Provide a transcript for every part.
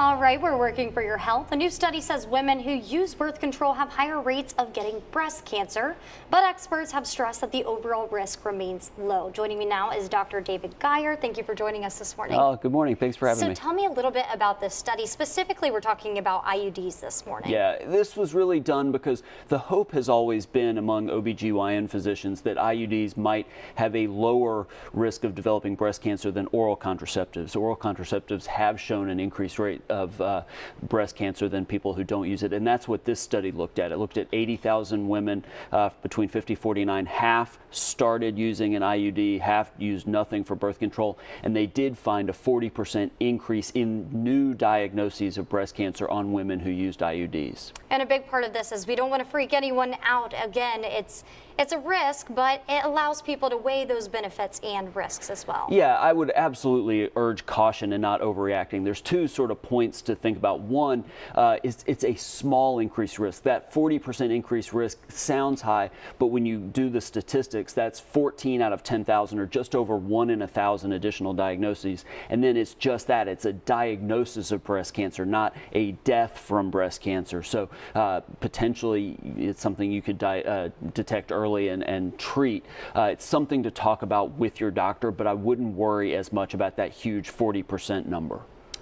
All right, we're working for your health. A new study says women who use birth control have higher rates of getting breast cancer, but experts have stressed that the overall risk remains low. Joining me now is Dr. David Geier. Thank you for joining us this morning. Oh, good morning. Thanks for having me. So tell me a little bit about this study. Specifically, we're talking about IUDs this morning. Yeah, this was really done because the hope has always been among OBGYN physicians that IUDs might have a lower risk of developing breast cancer than oral contraceptives. Oral contraceptives have shown an increased rate of breast cancer than people who don't use it, and that's what this study looked at. It looked at 80,000 women between 50 and 49. Half started using an IUD, half used nothing for birth control, and they did find a 40% increase in new diagnoses of breast cancer on women who used IUDs. And a big part of this is we don't want to freak anyone out. Again, it's a risk, but it allows people to weigh those benefits and risks as well. Yeah, I would absolutely urge caution and not overreacting. There's two sort of points to think about. One is it's a small increased risk. That 40% increased risk sounds high, but when you do the statistics, that's 14 out of 10,000, or just over 1 in 1,000 additional diagnoses. And then it's just that, it's a diagnosis of breast cancer, not a death from breast cancer. So potentially it's something you could detect early and treat. It's something to talk about with your doctor, but I wouldn't worry as much about that huge 40% number.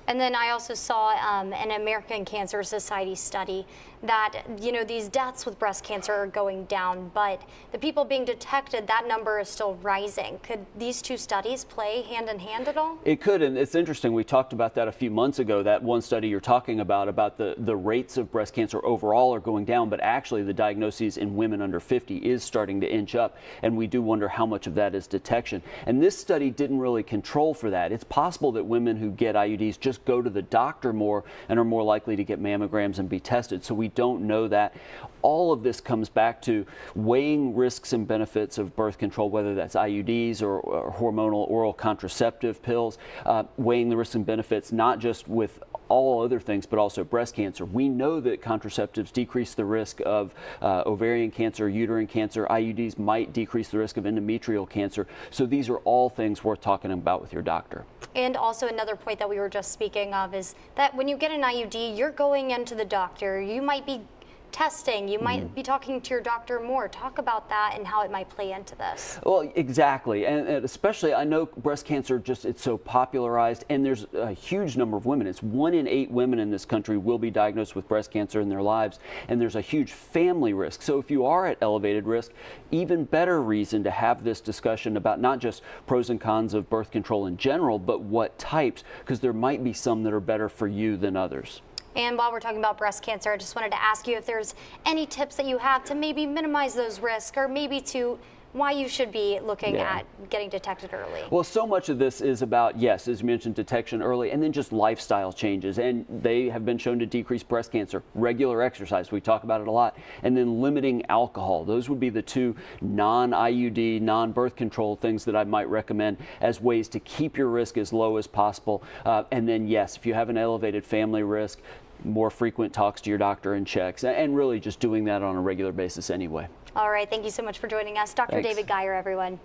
And then I also saw an American Cancer Society study that, these deaths with breast cancer are going down, but the people being detected, that number is still rising. Could these two studies play hand in hand at all? It could, and it's interesting. We talked about that a few months ago, that one study you're talking about the rates of breast cancer overall are going down, but actually the diagnoses in women under 50 is starting to inch up, and we do wonder how much of that is detection. And this study didn't really control for that. It's possible that women who get IUDs just go to the doctor more and are more likely to get mammograms and be tested. So we don't know that. All of this comes back to weighing risks and benefits of birth control, whether that's IUDs or hormonal oral contraceptive pills, weighing the risks and benefits not just with all other things, but also breast cancer. We know that contraceptives decrease the risk of ovarian cancer, uterine cancer. IUDs might decrease the risk of endometrial cancer. So these are all things worth talking about with your doctor. And also another point that we were just speaking of is that when you get an IUD, you're going into the doctor. You might be testing, you might be talking to your doctor more. Talk about that and how it might play into this. Well, exactly, and especially I know breast cancer it's so popularized, and there's a huge number of women. It's 1 in 8 women in this country will be diagnosed with breast cancer in their lives, and there's a huge family risk. So if you are at elevated risk, even better reason to have this discussion about not just pros and cons of birth control in general, but what types, because there might be some that are better for you than others. And while we're talking about breast cancer, I just wanted to ask you if there's any tips that you have to maybe minimize those risks, or maybe to why you should be looking at getting detected early. Well, so much of this is about, yes, as you mentioned, detection early, and then just lifestyle changes. And they have been shown to decrease breast cancer. Regular exercise, we talk about it a lot. And then limiting alcohol. Those would be the two non-IUD, non-birth control things that I might recommend as ways to keep your risk as low as possible. And then, yes, if you have an elevated family risk, more frequent talks to your doctor and checks, and really just doing that on a regular basis anyway. All right, thank you so much for joining us. Dr. Thanks. David Geier, everyone.